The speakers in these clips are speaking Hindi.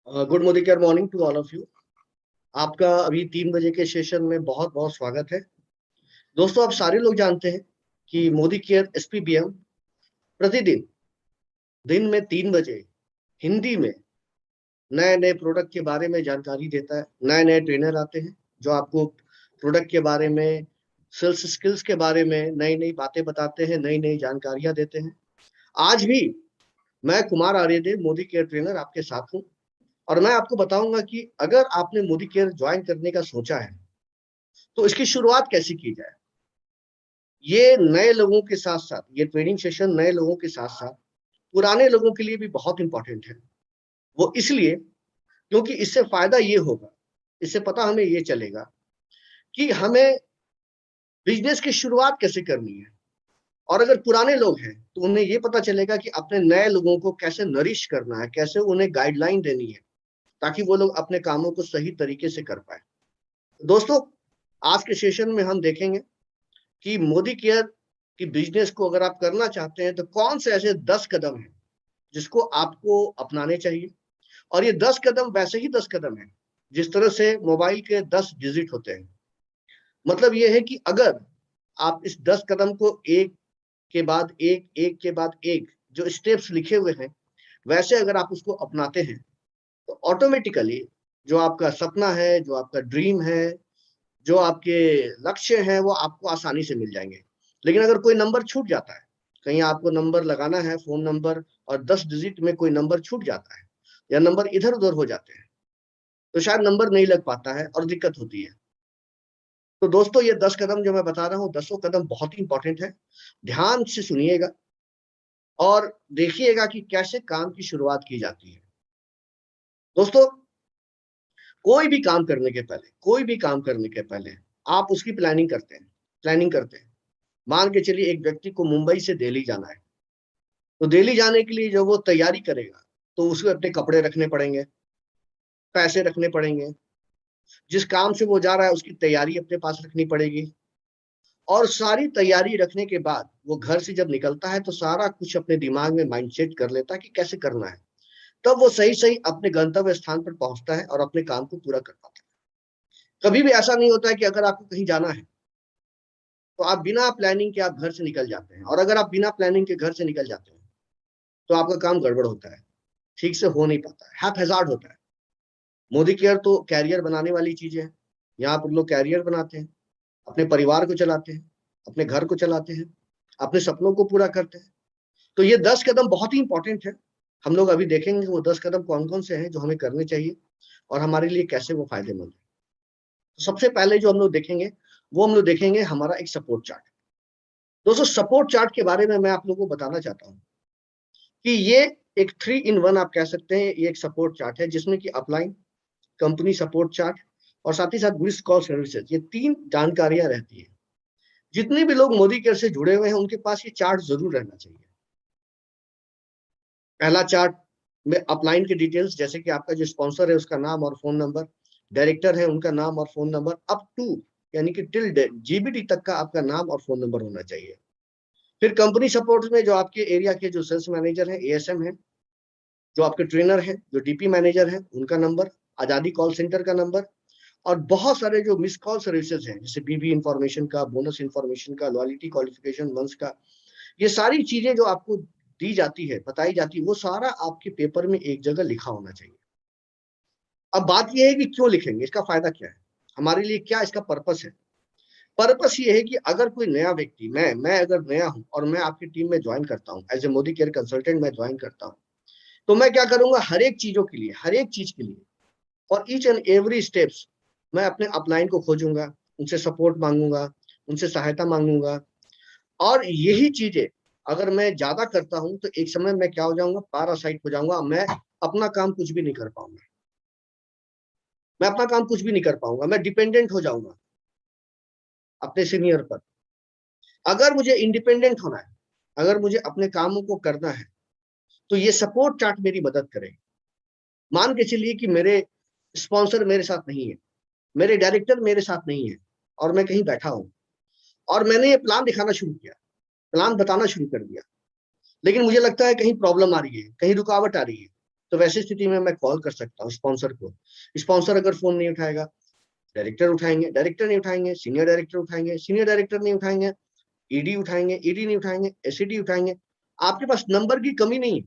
Good Modi care morning to all of you. आपका अभी 3 बजे के सेशन में बहुत बहुत स्वागत है। दोस्तों, आप सारे लोग जानते हैं कि मोदी केयर एसपीबीएम प्रतिदिन दिन में 3 बजे हिंदी में नए नए प्रोडक्ट के बारे में जानकारी देता है। नए नए ट्रेनर आते हैं जो आपको प्रोडक्ट के बारे में, सेल्स स्किल्स के बारे में नई नई बातें बताते हैं, नई नई जानकारियां देते हैं। आज भी मैं कुमार आर्यदेव, मोदी केयर ट्रेनर, आपके साथ हूँ। और मैं आपको बताऊंगा कि अगर आपने मोदी केयर ज्वाइन करने का सोचा है तो इसकी शुरुआत कैसे की जाए। ये नए लोगों के साथ साथ, ये ट्रेनिंग सेशन नए लोगों के साथ साथ पुराने लोगों के लिए भी बहुत इंपॉर्टेंट है। वो इसलिए क्योंकि इससे फायदा ये होगा, इससे पता हमें ये चलेगा कि हमें बिजनेस की शुरुआत कैसे करनी है। और अगर पुराने लोग हैं तो उन्हें ये पता चलेगा कि अपने नए लोगों को कैसे नरिश करना है, कैसे उन्हें गाइडलाइन देनी है, ताकि वो लोग अपने कामों को सही तरीके से कर पाए। दोस्तों, आज के सेशन में हम देखेंगे कि मोदी केयर की बिजनेस को अगर आप करना चाहते हैं तो कौन से ऐसे 10 कदम हैं जिसको आपको अपनाने चाहिए। और ये 10 कदम वैसे ही 10 कदम हैं जिस तरह से मोबाइल के 10 डिजिट होते हैं। मतलब ये है कि अगर आप इस 10 कदम को एक के बाद एक, एक के बाद एक, जो स्टेप्स लिखे हुए हैं, वैसे अगर आप उसको अपनाते हैं तो ऑटोमेटिकली जो आपका सपना है, जो आपका ड्रीम है, जो आपके लक्ष्य हैं, वो आपको आसानी से मिल जाएंगे। लेकिन अगर कोई नंबर छूट जाता है, कहीं आपको नंबर लगाना है, फोन नंबर, और 10 डिजिट में कोई नंबर छूट जाता है या नंबर इधर उधर हो जाते हैं, तो शायद नंबर नहीं लग पाता है और दिक्कत होती है। तो दोस्तों, ये 10 कदम जो मैं बता रहा हूँ, 10 कदम बहुत ही इंपॉर्टेंट है। ध्यान से सुनिएगा और देखिएगा कि कैसे काम की शुरुआत की जाती है। दोस्तों, कोई भी काम करने के पहले आप उसकी प्लानिंग करते हैं। मान के चलिए एक व्यक्ति को मुंबई से दिल्ली जाना है, तो दिल्ली जाने के लिए जो वो तैयारी करेगा, तो उसको अपने कपड़े रखने पड़ेंगे, पैसे रखने पड़ेंगे, जिस काम से वो जा रहा है उसकी तैयारी अपने पास रखनी पड़ेगी। और सारी तैयारी रखने के बाद वो घर से जब निकलता है तो सारा कुछ अपने दिमाग में माइंड सेट कर लेता है कि कैसे करना है। तब वो सही सही अपने गंतव्य स्थान पर पहुंचता है और अपने काम को पूरा कर पाता है। कभी भी ऐसा नहीं होता है कि अगर आपको कहीं जाना है तो आप बिना प्लानिंग के आप घर से निकल जाते हैं, और अगर आप बिना प्लानिंग के घर से निकल जाते हैं तो आपका काम गड़बड़ होता है, ठीक से हो नहीं पाता है, हैप्पैज़ार्ड होता है। मोदी केयर तो कैरियर बनाने वाली चीजें है। यहाँ पर लोग कैरियर बनाते हैं, अपने परिवार को चलाते हैं, अपने घर को चलाते हैं, अपने सपनों को पूरा करते हैं। तो ये 10 कदम बहुत ही इंपॉर्टेंट है। हम लोग अभी देखेंगे वो 10 कदम कौन कौन से हैं जो हमें करने चाहिए और हमारे लिए कैसे वो फायदेमंद है। तो सबसे पहले जो हम लोग देखेंगे, वो हम लोग देखेंगे हमारा एक सपोर्ट चार्ट। दोस्तों, सपोर्ट चार्ट के बारे में मैं आप लोगों को बताना चाहता हूँ कि ये एक 3 in 1 आप कह सकते हैं। ये एक सपोर्ट चार्ट है जिसमें कि अपलाइन, कंपनी सपोर्ट चार्ट और साथ ही साथ मिस कॉल सर्विसेज, ये 3 जानकारियां रहती है। जितने भी लोग मोदी केयर से जुड़े हुए हैं उनके पास ये चार्ट जरूर रहना चाहिए। पहला चार्ट में अपलाइन की डिटेल्स, जैसे कि आपका जो स्पॉन्सर है उसका नाम और फोन नंबर, डायरेक्टर है उनका नाम और फोन नंबर, अप टू यानी कि टिल जीबीटी तक का आपका नाम और फोन नंबर होना चाहिए। फिर कंपनी सपोर्ट में जो आपके एरिया के जो सेल्स मैनेजर है, एएसएम है, जो आपके ट्रेनर है, जो डीपी मैनेजर है, उनका नंबर, आजादी कॉल सेंटर का नंबर, और बहुत सारे जो मिस कॉल सर्विसेज हैं जैसे बीबी इंफॉर्मेशन का, बोनस इंफॉर्मेशन का, लॉयल्टी क्वालिफिकेशन मंथ्स का, ये सारी चीजें जो आपको दी जाती है, बताई जाती है, वो सारा आपके पेपर में एक जगह लिखा होना चाहिए। अब बात यह है कि क्यों लिखेंगे, इसका फायदा क्या है, हमारे लिए क्या इसका पर्पस है। पर्पस ये है कि अगर कोई नया व्यक्ति, मैं अगर नया हूं और मैं आपकी टीम में ज्वाइन करता हूं as a Modi care consultant, मैं ज्वाइन करता हूं, तो मैं क्या करूंगा, हर एक चीजों के लिए, हर एक चीज के लिए, और ईच एंड एवरी स्टेप्स मैं अपने अपलाइन को खोजूंगा, उनसे सपोर्ट मांगूंगा, उनसे सहायता मांगूंगा। और यही चीजें अगर मैं ज्यादा करता हूं तो एक समय मैं क्या हो जाऊंगा, पैरासाइट हो जाऊंगा। मैं अपना काम कुछ भी नहीं कर पाऊंगा, मैं डिपेंडेंट हो जाऊंगा अपने सीनियर पर। अगर मुझे इंडिपेंडेंट होना है, अगर मुझे अपने कामों को करना है, तो ये सपोर्ट चार्ट मेरी मदद करेगा। मान के चलिए कि मेरे स्पॉन्सर मेरे साथ नहीं है, मेरे डायरेक्टर मेरे साथ नहीं है, और मैं कहीं बैठा हूं और मैंने ये प्लान दिखाना शुरू किया, प्लान बताना शुरू कर दिया, लेकिन मुझे लगता है कहीं प्रॉब्लम आ रही है, कहीं रुकावट आ रही है, तो वैसी स्थिति में मैं कॉल कर सकता हूँ स्पॉन्सर को। स्पॉन्सर अगर फोन नहीं उठाएगा, डायरेक्टर उठाएंगे, डायरेक्टर नहीं उठाएंगे, सीनियर डायरेक्टर उठाएंगे, सीनियर डायरेक्टर नहीं उठाएंगे, ईडी उठाएंगे, ईडी नहीं उठाएंगे, एसईडी उठाएंगे। आपके पास नंबर की कमी नहीं है।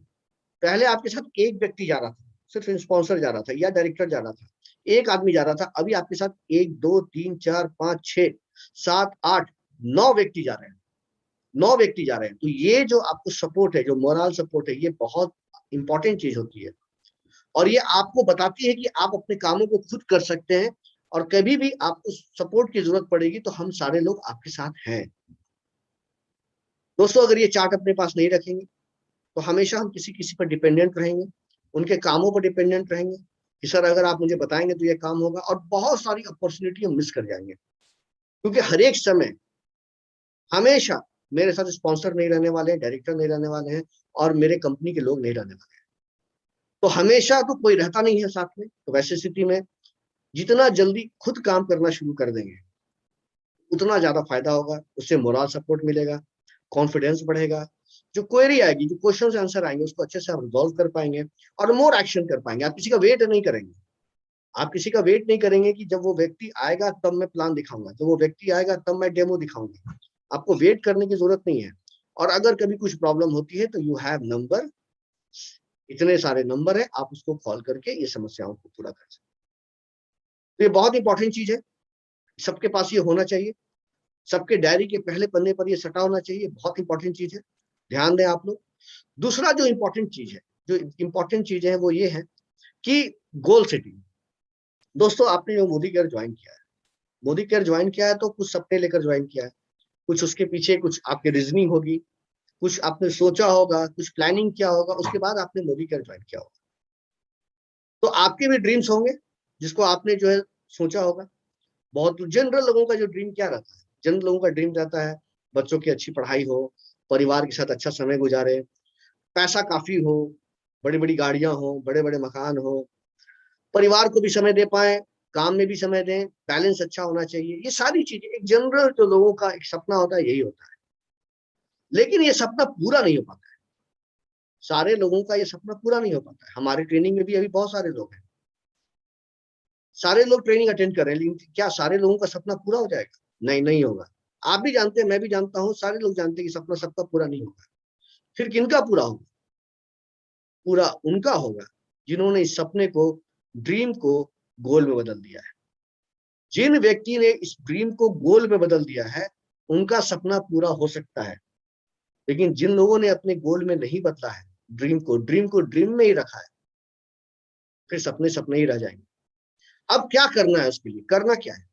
पहले आपके साथ एक व्यक्ति जा रहा था, सिर्फ स्पॉन्सर जा रहा था या डायरेक्टर जा रहा था, एक आदमी जा रहा था। अभी आपके साथ 1 2 3 4 5 6 7 8 9 व्यक्ति जा रहे हैं, 9 व्यक्ति जा रहे हैं। तो ये जो आपको सपोर्ट है, जो मोरल सपोर्ट है, ये बहुत इंपॉर्टेंट चीज होती है। और ये आपको बताती है कि आप अपने कामों को खुद कर सकते हैं, और कभी भी आपको सपोर्ट की जरूरत पड़ेगी तो हम सारे लोग आपके साथ हैं। दोस्तों, अगर ये चार्ट अपने पास नहीं रखेंगे तो हमेशा हम किसी किसी पर डिपेंडेंट रहेंगे, उनके कामों पर डिपेंडेंट रहेंगे कि सर अगर आप मुझे बताएंगे तो ये काम होगा, और बहुत सारी अपॉर्चुनिटी हम मिस कर जाएंगे। क्योंकि हर एक समय हमेशा मेरे साथ स्पॉन्सर नहीं रहने वाले हैं, डायरेक्टर नहीं रहने वाले हैं, और मेरे कंपनी के लोग नहीं रहने वाले हैं। तो हमेशा तो कोई रहता नहीं है साथ में। तो वैसी स्थिति में जितना जल्दी खुद काम करना शुरू कर देंगे उतना ज्यादा फायदा होगा। उससे मोरल सपोर्ट मिलेगा, कॉन्फिडेंस बढ़ेगा, जो क्वेरी आएगी, जो क्वेश्चन आंसर आएंगे, उसको अच्छे से आप रिजॉल्व कर पाएंगे और मोर एक्शन कर पाएंगे। आप किसी का वेट नहीं करेंगे। आप किसी का वेट नहीं करेंगे कि जब वो व्यक्ति आएगा तब मैं प्लान दिखाऊंगा, जब वो व्यक्ति आएगा तब मैं डेमो दिखाऊंगा। आपको वेट करने की जरूरत नहीं है। और अगर कभी कुछ प्रॉब्लम होती है तो यू हैव नंबर, इतने सारे नंबर है, आप उसको कॉल करके ये समस्याओं को पूरा कर सकते हैं। तो ये बहुत इंपॉर्टेंट चीज है, सबके पास ये होना चाहिए, सबके डायरी के पहले पन्ने पर ये सटा होना चाहिए। बहुत इंपॉर्टेंट चीज है, ध्यान दें आप लोग। दूसरा जो इंपॉर्टेंट चीज है, जो इंपॉर्टेंट चीजें हैं वो ये है कि गोल सेटिंग। दोस्तों, आपने जो मोदी केयर ज्वाइन किया है, मोदी केयर ज्वाइन किया है तो कुछ सपने लेकर ज्वाइन किया है, कुछ उसके पीछे कुछ आपकी रीजनिंग होगी, कुछ आपने सोचा होगा, कुछ प्लानिंग किया होगा, उसके बाद आपने मोदी केयर ज्वाइन किया होगा। तो आपके भी ड्रीम्स होंगे जिसको आपने जो है सोचा होगा। बहुत जनरल लोगों का जो ड्रीम क्या रहता है, जनरल लोगों का ड्रीम रहता है बच्चों की अच्छी पढ़ाई हो, परिवार के साथ अच्छा समय गुजारे, पैसा काफी हो, बड़ी बड़ी गाड़ियां हो, बड़े बड़े मकान हो, परिवार को भी समय दे पाए, काम में भी समय दें, बैलेंस अच्छा होना चाहिए। ये सारी चीजें एक जनरल जो लोगों का एक सपना होता है, यही होता है। लेकिन ये सपना पूरा नहीं हो पाता है, सारे लोगों का ये सपना पूरा नहीं हो पाता है। हमारे ट्रेनिंग में भी अभी बहुत सारे लोग हैं, सारे लोग ट्रेनिंग अटेंड कर रहे हैं, लेकिन क्या सारे लोगों का सपना पूरा हो जाएगा? नहीं, नहीं होगा। आप भी जानते हैं, मैं भी जानता हूँ, सारे लोग जानते हैं कि सपना सबका पूरा नहीं होगा। फिर किनका पूरा होगा? पूरा उनका होगा जिन्होंने इस सपने को, ड्रीम को गोल में बदल दिया है। जिन व्यक्ति ने इस ड्रीम को गोल में बदल दिया है उनका सपना पूरा हो सकता है। लेकिन जिन लोगों ने अपने गोल में नहीं बदला है, ड्रीम को ड्रीम में ही रखा है, फिर सपने सपने ही रह जाएंगे। अब क्या करना है, उसके लिए करना क्या है?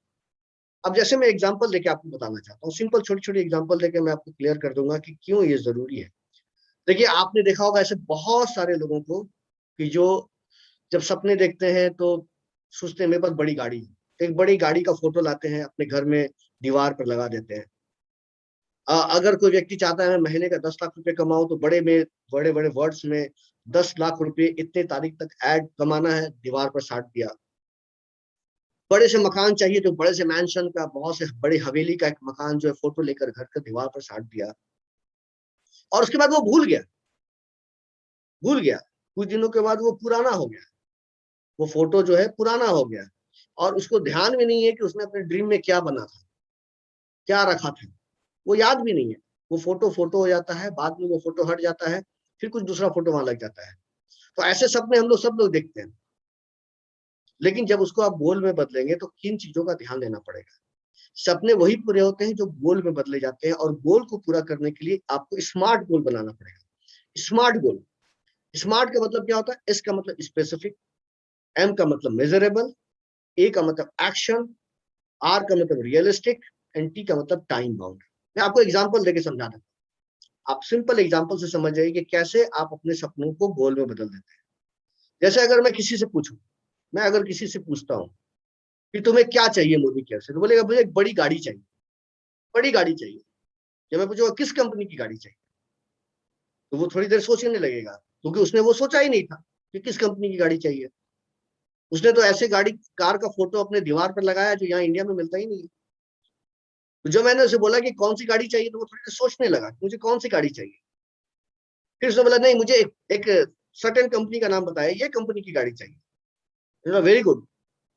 अब जैसे मैं एग्जांपल देके आपको बताना चाहता हूँ, सिंपल छोटी छोटी एग्जांपल देके मैं आपको क्लियर कर दूंगा कि क्यों ये जरूरी है। देखिए, आपने देखा होगा ऐसे बहुत सारे लोगों को कि जो जब सपने देखते हैं तो सोचते हैं मेरे पास बड़ी गाड़ी है, एक बड़ी गाड़ी का फोटो लाते हैं अपने घर में दीवार पर लगा देते हैं। अगर कोई व्यक्ति चाहता है मैं महीने का 10 लाख रुपए कमाऊं तो बड़े बड़े वर्ड्स में 10 लाख रुपए इतने तारीख तक ऐड कमाना है, दीवार पर साट दिया। बड़े से मकान चाहिए तो बड़े से मैंशन का, बहुत से बड़ी हवेली का एक मकान जो है फोटो लेकर घर का दीवार पर साट दिया। और उसके बाद वो भूल गया, कुछ दिनों के बाद वो पुराना हो गया, वो फोटो जो है पुराना हो गया, और उसको ध्यान में नहीं है कि उसने अपने ड्रीम में क्या बना था, क्या रखा था, वो याद भी नहीं है। वो फोटो फोटो हो जाता है, बाद में वो फोटो हट जाता है, फिर कुछ दूसरा फोटो वहां लग जाता है। तो ऐसे सपने हम लोग सब लोग देखते हैं। लेकिन जब उसको आप गोल में बदलेंगे तो किन चीजों का ध्यान देना पड़ेगा? सपने वही पूरे होते हैं जो गोल में बदले जाते हैं, और गोल को पूरा करने के लिए आपको स्मार्ट गोल बनाना पड़ेगा। स्मार्ट गोल, स्मार्ट का मतलब क्या होता है? एस का मतलब स्पेसिफिक, एम का मतलब मेजरेबल, ए का मतलब एक्शन, आर का मतलब रियलिस्टिक, एंड टी का मतलब टाइम बाउंड। मैं आपको एग्जांपल देके समझा देता हूं, आप सिंपल एग्जांपल से समझ जाइए कि कैसे आप अपने सपनों को गोल में बदल देते हैं। जैसे अगर मैं किसी से पूछूं, मैं अगर किसी से पूछता हूँ कि तुम्हें क्या चाहिए मोदी केयर से, तो बोलेगा मुझे एक बड़ी गाड़ी चाहिए, बड़ी गाड़ी चाहिए। जब मैं पूछूंगा किस कंपनी की गाड़ी चाहिए, तो वो थोड़ी देर सोचने लगेगा, क्योंकि उसने वो सोचा ही नहीं था कि किस कंपनी की गाड़ी चाहिए। उसने तो ऐसे गाड़ी कार का फोटो अपने दीवार पर लगाया जो यहाँ इंडिया में मिलता ही नहीं है। तो जब मैंने उसे बोला कि कौन सी गाड़ी चाहिए, तो वो थोड़ी देर सोचने लगा कि मुझे कौन सी गाड़ी चाहिए। फिर उसने बोला नहीं, मुझे एक सर्टेन कंपनी का नाम बताया, ये कंपनी की गाड़ी चाहिए, वेरी गुड,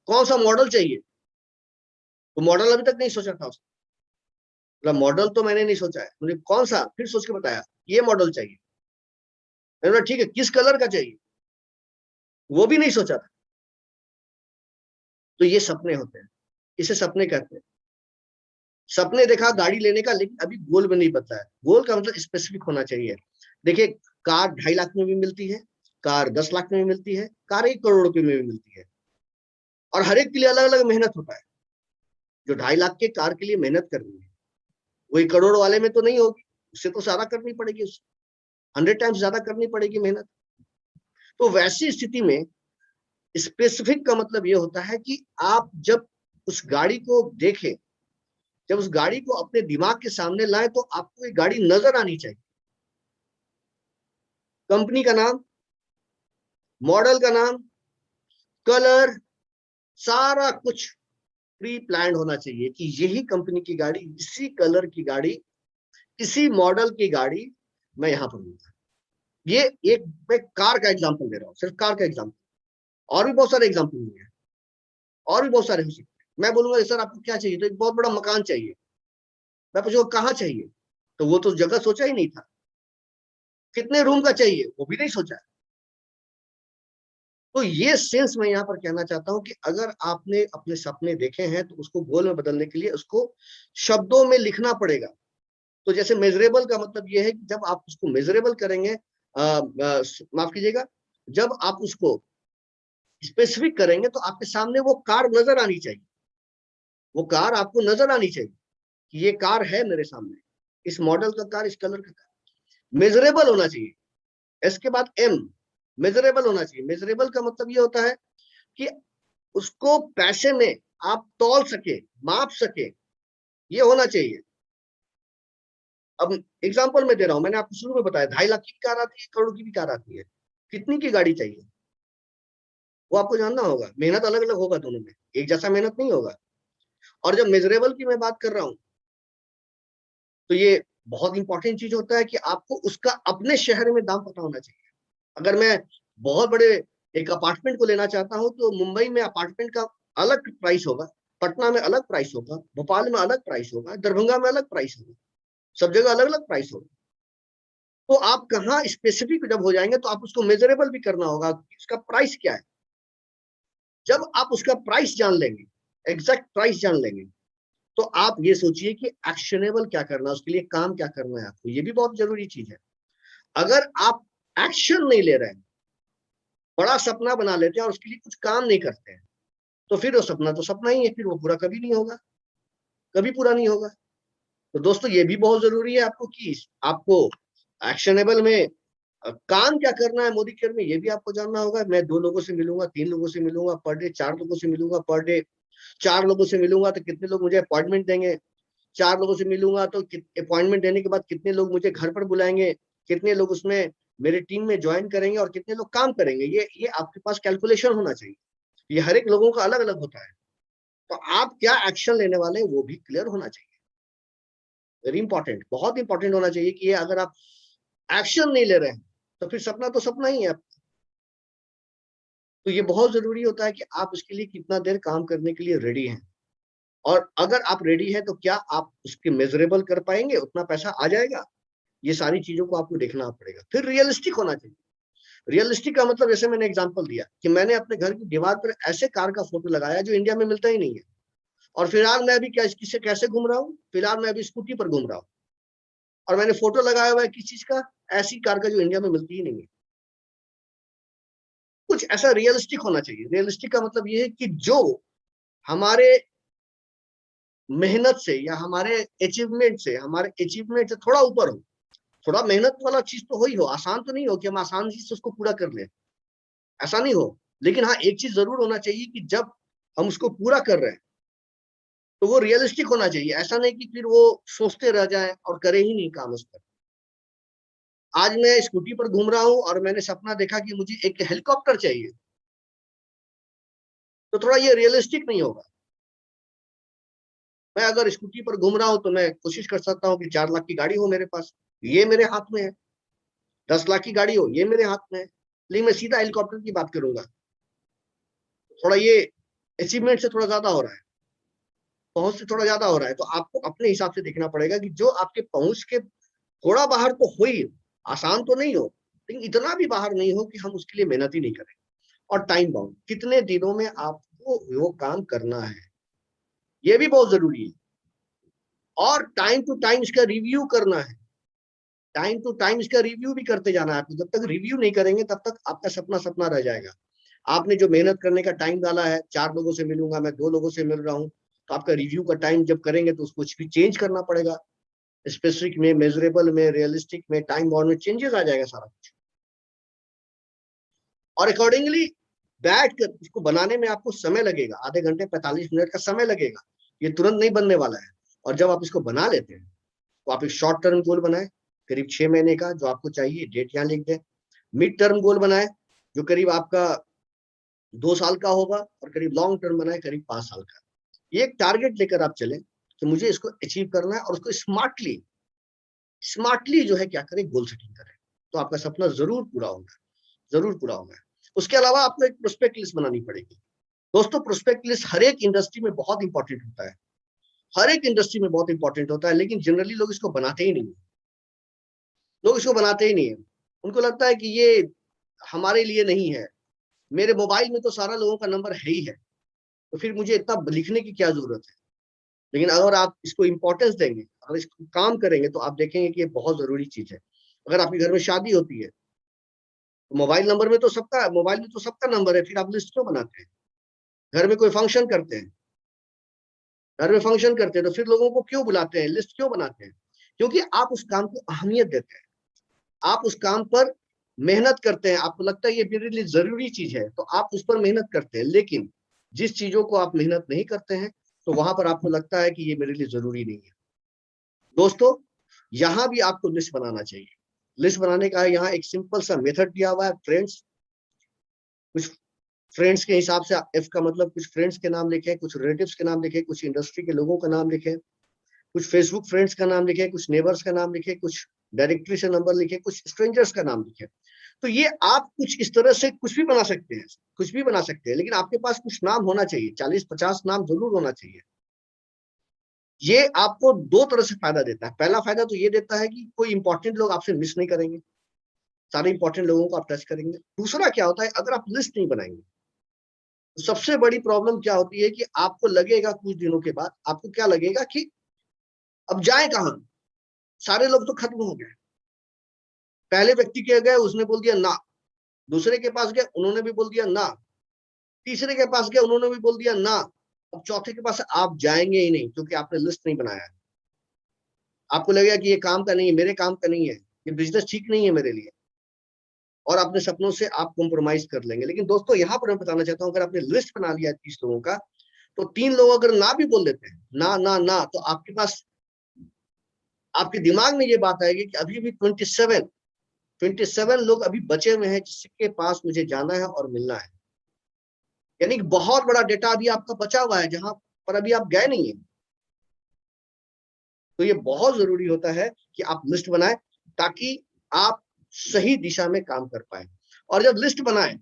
कौन सा मॉडल चाहिए, तो मॉडल अभी तक नहीं सोचा था उसने, मतलब मॉडल तो मैंने नहीं सोचा है, मुझे कौन सा, फिर सोच के बताया ये मॉडल चाहिए। मैंने बोला ठीक है, किस कलर का चाहिए, वो भी नहीं सोचा था। तो ये सपने होते हैं, इसे सपने कहते हैं। सपने देखा गाड़ी लेने का, लेकिन अभी गोल में नहीं पता है। गोल का मतलब स्पेसिफिक होना चाहिए। देखिए, कार 2.5 लाख में भी मिलती है, कार 10 लाख में भी मिलती है, कार 1 करोड़ रुपए में भी मिलती है, और हर एक के लिए अलग अलग मेहनत होता है। जो 2.5 लाख के कार के लिए मेहनत कर रही है, वो 1 करोड़ वाले में तो नहीं होगी, उससे तो ज्यादा करनी पड़ेगी, उससे 100 टाइम्स ज्यादा करनी पड़ेगी मेहनत। तो वैसी स्थिति में स्पेसिफिक का मतलब ये होता है कि आप जब उस गाड़ी को देखें, जब उस गाड़ी को अपने दिमाग के सामने लाएं, तो आपको ये गाड़ी नजर आनी चाहिए। कंपनी का नाम, मॉडल का नाम, कलर, सारा कुछ प्री प्लान होना चाहिए कि यही कंपनी की गाड़ी, इसी कलर की गाड़ी, इसी मॉडल की गाड़ी मैं यहां पर लूंगा। ये एक मैं कार का एग्जांपल दे रहा हूँ, सिर्फ कार का एग्जांपल, और भी बहुत सारे एग्जांपल होंगे, और भी बहुत सारे हो सकते हैं। मैं बोलूंगा सर आपको क्या चाहिए, तो एक बहुत बड़ा मकान चाहिए, मैं पूछूंगा कहाँ चाहिए, तो वो तो जगह सोचा ही नहीं था। कितने रूम का चाहिए, वो भी नहीं सोचा। तो ये सेंस मैं यहाँ पर कहना चाहता हूं कि अगर आपने अपने सपने देखे हैं, तो उसको गोल में बदलने के लिए उसको शब्दों में लिखना पड़ेगा। तो जैसे मेजरेबल का मतलब ये है कि जब आप उसको मेजरेबल करेंगे, माफ कीजिएगा, जब आप उसको स्पेसिफिक करेंगे, तो आपके सामने वो कार नजर आनी चाहिए, वो कार आपको नजर आनी चाहिए कि ये कार है मेरे सामने, इस मॉडल का कार, इस कलर का कार। मेजरेबल होना चाहिए। इसके बाद एम, मेजरेबल होना चाहिए। मेजरेबल का मतलब ये होता है कि उसको पैसे में आप तौल सके, माप सके, ये होना चाहिए। अब एग्जांपल में दे रहा हूं, मैंने आपको शुरू में बताया 2.5 लाख की भी कार आती है, 1 करोड़ की भी कार आती है। कितनी की गाड़ी चाहिए वो आपको जानना होगा। मेहनत अलग अलग होगा, दोनों में एक जैसा मेहनत नहीं होगा। और जब मेजरेबल की मैं बात कर रहा हूं, तो ये बहुत इंपॉर्टेंट चीज होता है कि आपको उसका अपने शहर में दाम पता होना चाहिए। अगर मैं बहुत बड़े एक अपार्टमेंट को लेना चाहता हूं, तो मुंबई में अपार्टमेंट का अलग प्राइस होगा, पटना में अलग प्राइस होगा, भोपाल में अलग प्राइस होगा, दरभंगा में अलग प्राइस होगा, सब जगह अलग अलग प्राइस होगा। तो आप कहाँ स्पेसिफिक जब हो जाएंगे, तो आप उसको मेजरेबल भी करना होगा, उसका प्राइस क्या है। जब आप उसका प्राइस जान लेंगे, एग्जैक्ट प्राइस जान लेंगे, तो आप ये सोचिए कि एक्शनेबल क्या करना है, उसके लिए काम क्या करना है आपको, ये भी बहुत जरूरी चीज है। अगर आप एक्शन नहीं ले रहे हैं, बड़ा सपना बना लेते हैं और उसके लिए कुछ काम नहीं करते हैं, तो फिर वो सपना तो सपना ही है, फिर वो पूरा कभी नहीं होगा, कभी पूरा नहीं होगा। तो दोस्तों, ये भी बहुत जरूरी है आपको कि आपको एक्शनेबल में काम क्या करना है मोदी केयर में, ये भी आपको जानना होगा। मैं 2 लोगों से मिलूंगा, 3 लोगों से मिलूंगा पर डे, 4 लोगों से मिलूंगा पर डे। 4 लोगों से मिलूंगा तो कितने लोग मुझे अपॉइंटमेंट देंगे, 4 लोगों से मिलूंगा तो अपॉइंटमेंट देने के बाद कितने लोग मुझे घर पर बुलाएंगे, कितने लोग उसमें मेरे टीम में ज्वाइन करेंगे, और कितने लोग काम करेंगे, ये आपके पास कैलकुलेशन होना चाहिए। ये हर एक लोगों का अलग अलग होता है। तो आप क्या एक्शन लेने वाले हैं, वो भी क्लियर होना चाहिए। वेरी इंपॉर्टेंट, बहुत इंपॉर्टेंट होना चाहिए कि ये अगर आप एक्शन नहीं ले रहे हैं, तो फिर सपना तो सपना ही है। तो ये बहुत जरूरी होता है कि आप उसके लिए कितना देर काम करने के लिए रेडी हैं, और अगर आप रेडी हैं, तो क्या आप उसके मेजरेबल कर पाएंगे, उतना पैसा आ जाएगा। ये सारी चीजों को आपको देखना पड़ेगा। फिर रियलिस्टिक होना चाहिए। रियलिस्टिक का मतलब, जैसे मैंने एग्जांपल दिया कि मैंने अपने घर की दीवार पर ऐसे कार का फोटो लगाया जो इंडिया में मिलता ही नहीं है, और फिलहाल मैं अभी किससे कैसे घूम रहा हूँ, फिलहाल मैं अभी स्कूटी पर घूम रहा हूँ, और मैंने फोटो लगाया हुआ है किस चीज का, ऐसी कार का जो इंडिया में मिलती ही नहीं है। कुछ ऐसा रियलिस्टिक होना चाहिए। रियलिस्टिक का मतलब ये है कि जो हमारे मेहनत से या हमारे अचीवमेंट से थोड़ा ऊपर हो। थोड़ा मेहनत वाला चीज तो ही हो, आसान तो नहीं हो कि हम आसान चीज से उसको पूरा कर ले, ऐसा नहीं हो। लेकिन हाँ, एक चीज जरूर होना चाहिए कि जब हम उसको पूरा कर रहे हैं, तो वो रियलिस्टिक होना चाहिए। ऐसा नहीं कि फिर वो सोचते रह जाए और करे ही नहीं काम उस पर। आज मैं स्कूटी पर घूम रहा हूँ और मैंने सपना देखा कि मुझे एक हेलीकॉप्टर चाहिए, तो थोड़ा ये रियलिस्टिक नहीं होगा। मैं अगर स्कूटी पर घूम रहा हूं, तो मैं कोशिश कर सकता हूँ कि 4 लाख की गाड़ी हो मेरे पास, ये मेरे हाथ में है। 10 लाख की गाड़ी हो, ये मेरे हाथ में है। लेकिन मैं सीधा हेलीकॉप्टर की बात करूंगा। थोड़ा ये अचीवमेंट से थोड़ा ज्यादा हो रहा है, पहुंच से थोड़ा ज्यादा हो रहा है, तो आपको अपने हिसाब से देखना पड़ेगा कि जो आपके पहुंच के थोड़ा बाहर तो हो ही, आसान तो नहीं हो, लेकिन इतना भी बाहर नहीं हो कि हम उसके लिए मेहनत ही नहीं करें। और टाइम बाउंड, कितने दिनों में आपको वो काम करना है, ये भी बहुत जरूरी है। और टाइम टू टाइम इसका रिव्यू करना है, टाइम टू टाइम इसका रिव्यू भी करते जाना है आपको। जब तक रिव्यू नहीं करेंगे तब तक आपका सपना सपना रह जाएगा। आपने जो मेहनत करने का टाइम डाला है, 4 लोगों से मिलूंगा, मैं 2 लोगों से मिल रहा हूँ, तो आपका रिव्यू का टाइम जब करेंगे तो उसको भी चेंज करना पड़ेगा। स्पेसिफिक में, मेजरेबल में, रियलिस्टिक में, टाइम बाउंड में चेंजेस आ जाएगा सारा कुछ। और अकॉर्डिंगली बैठ कर इसको बनाने में आपको समय लगेगा, आधे घंटे 45 मिनट का समय लगेगा, ये तुरंत नहीं बनने वाला है। और जब आप इसको बना लेते हैं तो आप एक शॉर्ट टर्म गोल बनाए, करीब 6 महीने का, जो आपको चाहिए डेट यहाँ लिख दें। मिड टर्म गोल बनाए जो करीब आपका 2 साल का होगा, और करीब लॉन्ग टर्म बनाए करीब 5 साल का। ये एक टारगेट लेकर आप चले कि मुझे इसको अचीव करना है, और उसको स्मार्टली स्मार्टली जो है क्या करें, गोल सेटिंग करें, तो आपका सपना जरूर पूरा होगा, जरूर पूरा होगा। उसके अलावा आपको एक प्रोस्पेक्ट लिस्ट बनानी पड़ेगी। दोस्तों, प्रोस्पेक्ट लिस्ट हर एक इंडस्ट्री में बहुत इंपॉर्टेंट होता है, हर एक इंडस्ट्री में बहुत इंपॉर्टेंट होता है, लेकिन जनरली लोग इसको बनाते ही नहीं है, लोग इसको बनाते ही नहीं है। उनको लगता है कि ये हमारे लिए नहीं है, मेरे मोबाइल में तो सारा लोगों का नंबर है ही है, तो फिर मुझे इतना लिखने की क्या जरूरत है। लेकिन अगर आप इसको इंपॉर्टेंस देंगे, अगर इसको काम करेंगे, तो आप देखेंगे कि ये बहुत जरूरी चीज है। अगर आपके घर में शादी होती है तो मोबाइल में तो सबका नंबर है, फिर आप लिस्ट क्यों बनाते हैं। घर में कोई फंक्शन करते हैं, घर में फंक्शन करते हैं, तो फिर लोगों को क्यों बुलाते हैं, लिस्ट क्यों बनाते हैं। क्योंकि आप उस काम को अहमियत देते हैं, आप उस काम पर मेहनत करते हैं, आपको लगता है ये मेरे लिए जरूरी चीज है, तो आप उस पर मेहनत करते हैं। लेकिन जिस चीजों को आप मेहनत नहीं करते हैं, तो वहां पर आपको लगता है कि ये मेरे लिए जरूरी नहीं है। दोस्तों, यहां भी आपको लिस्ट बनाना चाहिए। लिस्ट बनाने का यहाँ एक सिंपल सा मेथड दिया हुआ है, फ्रेंड्स। कुछ फ्रेंड्स के हिसाब से एफ का मतलब कुछ फ्रेंड्स के नाम लिखे, कुछ रिलेटिव्स के नाम लिखे, कुछ इंडस्ट्री के लोगों का नाम लिखे, कुछ फेसबुक फ्रेंड्स का नाम लिखे, कुछ नेबर्स का नाम लिखे, कुछ डायरेक्टरी से नंबर लिखे, कुछ स्ट्रेंजर्स का नाम लिखे। तो ये आप कुछ इस तरह से कुछ भी बना सकते हैं, कुछ भी बना सकते हैं, लेकिन आपके पास कुछ नाम होना चाहिए, 40-50 नाम जरूर होना चाहिए। ये आपको 2 तरह से फायदा देता है। पहला फायदा तो ये देता है कि कोई इंपॉर्टेंट लोग आपसे मिस नहीं करेंगे, सारे इंपॉर्टेंट लोगों को आप टच करेंगे। दूसरा क्या होता है, अगर आप लिस्ट नहीं बनाएंगे तो सबसे बड़ी प्रॉब्लम क्या होती है कि आपको लगेगा कुछ दिनों के बाद, आपको क्या लगेगा कि अब जाए कहां, सारे लोग तो खत्म हो गए। पहले व्यक्ति के गए, उसने बोल दिया ना, दूसरे के पास गए, उन्होंने भी बोल दिया ना, तीसरे के पास गए, उन्होंने भी बोल दिया ना, अब चौथे के पास आप जाएंगे ही नहीं, क्योंकि आपने लिस्ट नहीं बनाया है। आपको लगेगा कि ये काम का नहीं है, मेरे काम का नहीं है, ये बिजनेस ठीक नहीं है मेरे लिए, और अपने सपनों से आप कॉम्प्रोमाइज कर लेंगे। लेकिन दोस्तों, यहाँ पर मैं बताना चाहता हूँ, अगर आपने लिस्ट बना लिया है 30 लोगों का, तो 3 लोग अगर ना भी बोल देते हैं, ना ना ना, तो आपके पास, आपके दिमाग में ये बात आएगी कि अभी भी 27 लोग अभी बचे हुए हैं जिसके पास मुझे जाना है और मिलना है। यानी कि बहुत बड़ा डेटा अभी आपका बचा हुआ है, जहां पर अभी आप गए नहीं है। तो ये बहुत जरूरी होता है कि आप लिस्ट बनाएं, ताकि आप सही दिशा में काम कर पाए। और जब लिस्ट बनाएं,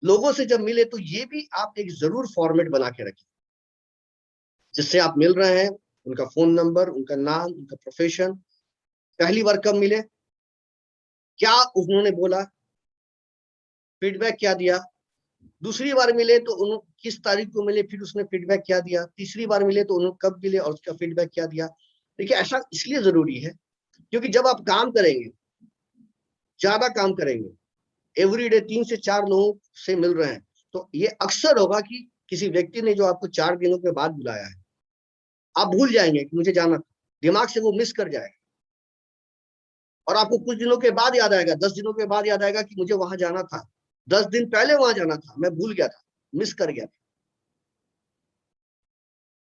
लोगों से जब मिले, तो ये भी आप एक जरूर फॉर्मेट बना के रखें, जिससे आप मिल रहे हैं, उनका फोन नंबर, उनका नाम, उनका प्रोफेशन, पहली बार कब मिले, क्या उन्होंने बोला, फीडबैक क्या दिया, दूसरी बार मिले तो उन किस तारीख को मिले, फिर उसने फीडबैक क्या दिया, तीसरी बार मिले तो उन्होंने कब मिले और उसका फीडबैक क्या दिया। देखिए, ऐसा इसलिए जरूरी है क्योंकि जब आप काम करेंगे, ज्यादा काम करेंगे, एवरीडे 3 से 4 लोगों से मिल रहे हैं, तो ये अक्सर होगा कि किसी व्यक्ति ने जो आपको 4 दिनों के बाद बुलाया है, आप भूल जाएंगे कि मुझे जाना था, दिमाग से वो मिस कर जाएगा। और आपको कुछ दिनों के बाद याद आएगा, 10 दिनों के बाद याद आएगा कि मुझे वहां जाना था, 10 दिन पहले वहां जाना था, मैं भूल गया था, मिस कर गया था।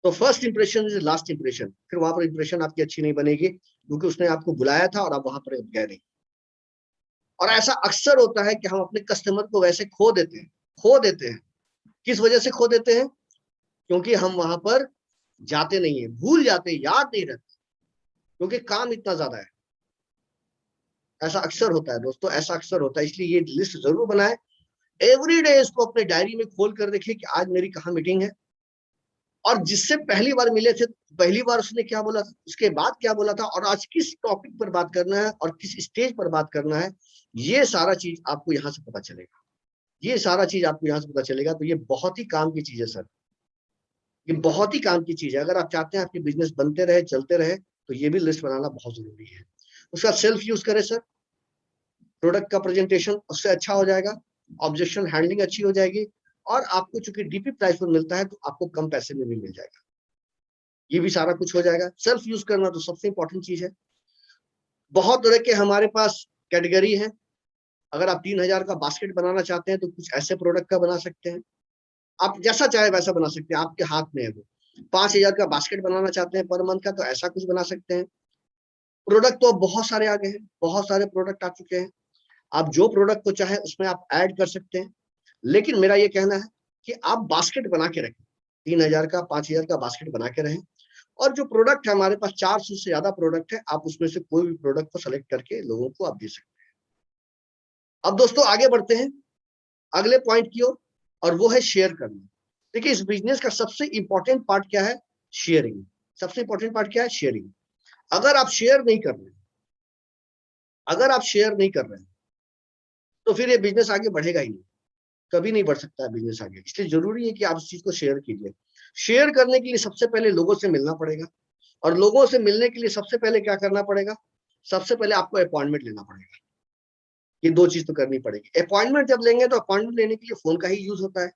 तो first impression is last impression, फिर वहां पर इंप्रेशन आपकी अच्छी नहीं बनेगी, क्योंकि उसने आपको बुलाया था और आप वहां पर गए नहीं। और ऐसा अक्सर होता है कि हम अपने कस्टमर को वैसे खो देते हैं, खो देते हैं। किस वजह से खो देते हैं, क्योंकि हम वहां पर जाते नहीं है, भूल जाते हैं, याद नहीं रहता, क्योंकि काम इतना ज्यादा है। ऐसा अक्सर होता है दोस्तों, ऐसा अक्सर होता है, इसलिए ये लिस्ट जरूर बनाए। एवरी डे इसको अपने डायरी में खोल कर देखिए कि आज मेरी कहाँ मीटिंग है, और जिससे पहली बार मिले थे पहली बार उसने क्या बोला था, उसके बाद क्या बोला था, और आज किस टॉपिक पर बात करना है और किस स्टेज पर बात करना है, ये सारा चीज आपको यहाँ से पता चलेगा। ये सारा चीज आपको यहाँ से पता चलेगा। तो ये बहुत ही काम की चीज है सर, ये बहुत ही काम की चीज है। अगर आप चाहते हैं आपके बिजनेस बनते रहे, चलते रहे, तो ये भी लिस्ट बनाना बहुत जरूरी है। उसका सेल्फ यूज करें सर, प्रोडक्ट का प्रेजेंटेशन उससे अच्छा हो जाएगा, ऑब्जेक्शन हैंडलिंग अच्छी हो जाएगी, और आपको चूंकि डीपी प्राइस पर मिलता है तो आपको कम पैसे में भी मिल जाएगा। ये भी सारा कुछ हो जाएगा। सेल्फ यूज करना तो सबसे इंपॉर्टेंट चीज है। बहुत तरह के हमारे पास कैटेगरी है। अगर आप 3,000 का बास्केट बनाना चाहते हैं तो कुछ ऐसे प्रोडक्ट का बना सकते हैं, आप जैसा चाहे वैसा बना सकते हैं, आपके हाथ में है वो। 5,000 का बास्केट बनाना चाहते हैं पर मंथ का, तो ऐसा कुछ बना सकते हैं। प्रोडक्ट तो बहुत सारे आ गए हैं, बहुत सारे प्रोडक्ट आ चुके हैं। आप जो प्रोडक्ट को चाहे उसमें आप ऐड कर सकते हैं। लेकिन मेरा ये कहना है कि आप बास्केट बना के रखें, 3,000 का 5,000 का बास्केट बना के रहें। और जो प्रोडक्ट है हमारे पास 400 से ज्यादा प्रोडक्ट है, आप उसमें से कोई भी प्रोडक्ट को सेलेक्ट करके लोगों को आप दे सकते हैं। अब दोस्तों आगे बढ़ते हैं अगले पॉइंट की ओर, और वो है शेयर करना। देखिए इस बिजनेस का सबसे इंपॉर्टेंट पार्ट क्या है? शेयरिंग। सबसे इंपॉर्टेंट पार्ट क्या है? शेयरिंग। अगर आप शेयर नहीं कर रहे, अगर आप शेयर नहीं कर रहे हैं तो फिर ये बिजनेस आगे बढ़ेगा ही नहीं, कभी नहीं बढ़ सकता है बिजनेस आगे। इसलिए जरूरी है कि आप इस चीज को शेयर कीजिए। शेयर करने के लिए सबसे पहले लोगों से मिलना पड़ेगा, और लोगों से मिलने के लिए सबसे पहले क्या करना पड़ेगा? सबसे पहले आपको अपॉइंटमेंट लेना पड़ेगा। ये दो चीज तो करनी पड़ेगी। अपॉइंटमेंट जब लेंगे तो अपॉइंटमेंट लेने के लिए फोन का ही यूज होता है,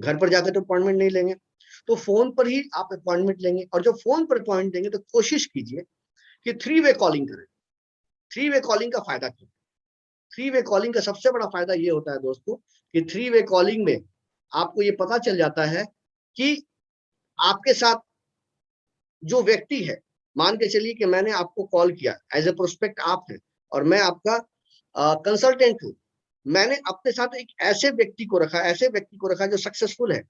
घर पर जाकर तो अपॉइंटमेंट नहीं लेंगे, तो फोन पर ही आप अपॉइंटमेंट लेंगे। और जब फोन पर अपॉइंटमेंट देंगे तो कोशिश कीजिए कि 3 वे कॉलिंग करें। 3 वे कॉलिंग का फायदा क्या? 3 वे कॉलिंग का सबसे बड़ा फायदा ये होता है दोस्तों कि 3 वे कॉलिंग में आपको ये पता चल जाता है कि आपके साथ जो व्यक्ति है, मान के चलिए कि मैंने आपको कॉल किया, एज ए प्रोस्पेक्ट आप हैं और मैं आपका कंसल्टेंट हूं। मैंने अपने साथ एक ऐसे व्यक्ति को रखा, ऐसे व्यक्ति को रखा जो सक्सेसफुल है।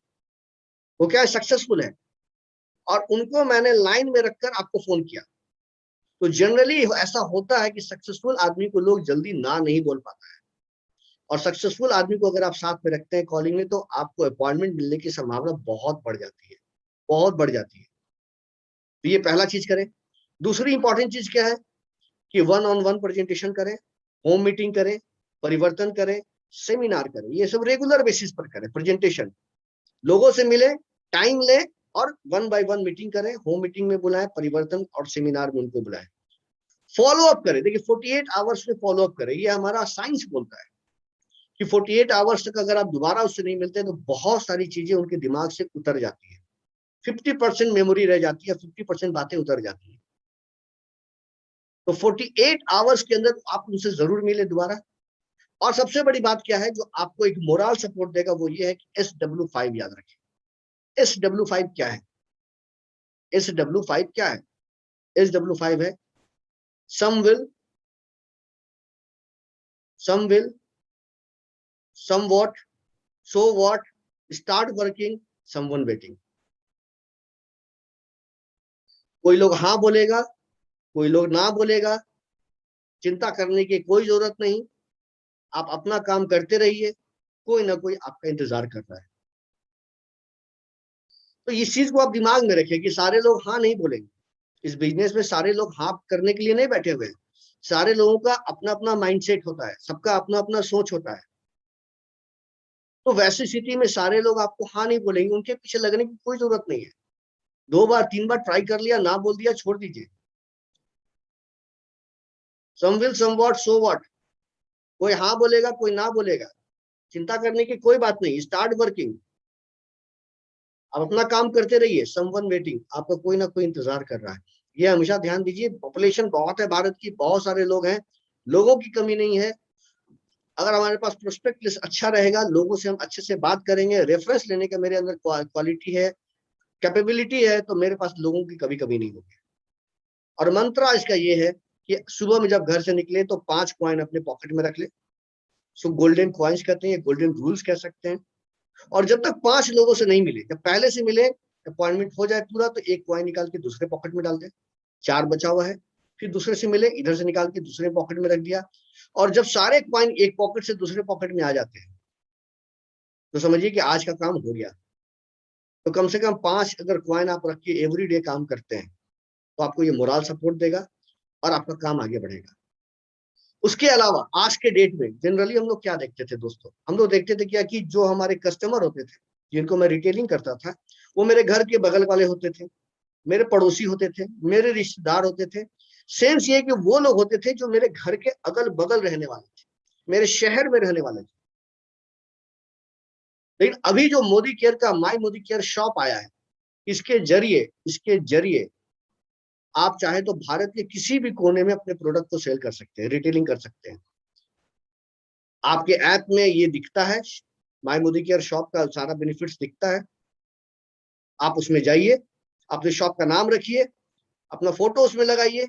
वो क्या है? सक्सेसफुल है। और उनको मैंने लाइन में रखकर आपको फोन किया। तो जनरली ऐसा होता है कि सक्सेसफुल आदमी को लोग जल्दी ना नहीं बोल पाता है, और सक्सेसफुल आदमी को अगर आप साथ में रखते हैं कॉलिंग में, तो आपको अपॉइंटमेंट मिलने की संभावना बहुत बढ़ जाती है, बहुत बढ़ जाती है। तो ये पहला चीज करें। दूसरी इंपॉर्टेंट चीज क्या है कि 1-on-1 प्रेजेंटेशन करें, होम मीटिंग करें, परिवर्तन करें, सेमिनार करें। ये सब रेगुलर बेसिस पर करें। प्रेजेंटेशन, लोगों से मिले, टाइम ले, और 1 by 1 मीटिंग करें, होम मीटिंग में बुलाएं, परिवर्तन और सेमिनार में उनको बुलाएं। फॉलो अप करें। देखिए 48 आवर्स में फॉलो अप करें, ये हमारा साइंस बोलता है कि 48 आवर्स तक अगर आप दोबारा उससे नहीं मिलते तो बहुत सारी चीजें उनके दिमाग से उतर जाती है। 50% मेमोरी रह जाती है, 50% बातें उतर जाती है। तो 48 आवर्स के अंदर आप उनसे जरूर मिले दोबारा। और सबसे बड़ी बात क्या है जो आपको एक मोरल सपोर्ट देगा, वो ये है कि SW5 याद रखें। SW5 क्या है? SW5 क्या है? SW5 है some will, some will, some won't, so what, start working, someone waiting. कोई लोग हाँ बोलेगा, कोई लोग ना बोलेगा, चिंता करने की कोई जरूरत नहीं। आप अपना काम करते रहिए, कोई ना कोई आपका इंतजार कर रहा है। तो इस चीज को आप दिमाग में रखिए कि सारे लोग हाँ नहीं बोलेंगे। इस बिजनेस में सारे लोग हाँ करने के लिए नहीं बैठे हुए हैं। सारे लोगों का अपना अपना माइंडसेट होता है, सबका अपना अपना सोच होता है। तो वैसी स्थिति में सारे लोग आपको हाँ नहीं बोलेंगे, उनके पीछे लगने की कोई जरूरत नहीं है। 2 बार 3 बार ट्राई कर लिया, ना बोल दिया, छोड़ दीजिए। Some will, some won't, so what. कोई हाँ बोलेगा, कोई ना बोलेगा, चिंता करने की कोई बात नहीं। स्टार्ट वर्किंग, आप अपना काम करते रहिए। समवन वेटिंग, आपका कोई ना कोई इंतजार कर रहा है। ये हमेशा ध्यान दीजिए। पॉपुलेशन बहुत है भारत की, बहुत सारे लोग हैं, लोगों की कमी नहीं है। अगर हमारे पास प्रोस्पेक्ट लिस्ट अच्छा रहेगा, लोगों से हम अच्छे से बात करेंगे, रेफरेंस लेने का मेरे अंदर क्वालिटी है, कैपेबिलिटी है, तो मेरे पास लोगों की कभी कभी नहीं होगी। और मंत्रा इसका ये है कि सुबह में जब घर से निकले तो 5 कॉइन अपने पॉकेट में रख ले। सो गोल्डन कॉइन्स कहते हैं, गोल्डन रूल्स कह सकते हैं। और जब तक 5 लोगों से नहीं मिले, जब पहले से मिले, अपॉइंटमेंट हो जाए पूरा, तो 1 कॉइन निकाल के दूसरे पॉकेट में डाल दे, 4 बचा हुआ है। फिर दूसरे से मिले, इधर से निकाल के दूसरे पॉकेट में रख दिया, और जब सारे कॉइन एक पॉकेट से दूसरे पॉकेट में आ जाते हैं तो समझिए कि आज का काम हो गया। तो कम से कम 5 अगर कॉइन आप रख के एवरी डे काम करते हैं तो आपको ये मोरल सपोर्ट देगा और आपका काम आगे बढ़ेगा। उसके अलावा आज के डेट में जनरली हम लोग क्या देखते थे दोस्तों, हम लोग देखते थे क्या कि जो हमारे कस्टमर होते थे जिनको मैं रिटेलिंग करता था, वो मेरे घर के बगल वाले होते थे, मेरे पड़ोसी होते थे, मेरे रिश्तेदार होते थे। सेंस ये कि वो लोग होते थे जो मेरे घर के अगल बगल रहने वाले थे, मेरे शहर में रहने वाले थे। लेकिन अभी जो मोदी केयर का माई मोदी केयर शॉप आया है, इसके जरिए आप चाहे तो भारत के किसी भी कोने में अपने प्रोडक्ट को सेल कर सकते हैं, रिटेलिंग कर सकते हैं। आपके ऐप में ये दिखता है, माई मोदी केयर शॉप का सारा बेनिफिट्स दिखता है। आप उसमें जाइए, अपने शॉप का नाम रखिए, अपना फोटो उसमें लगाइए,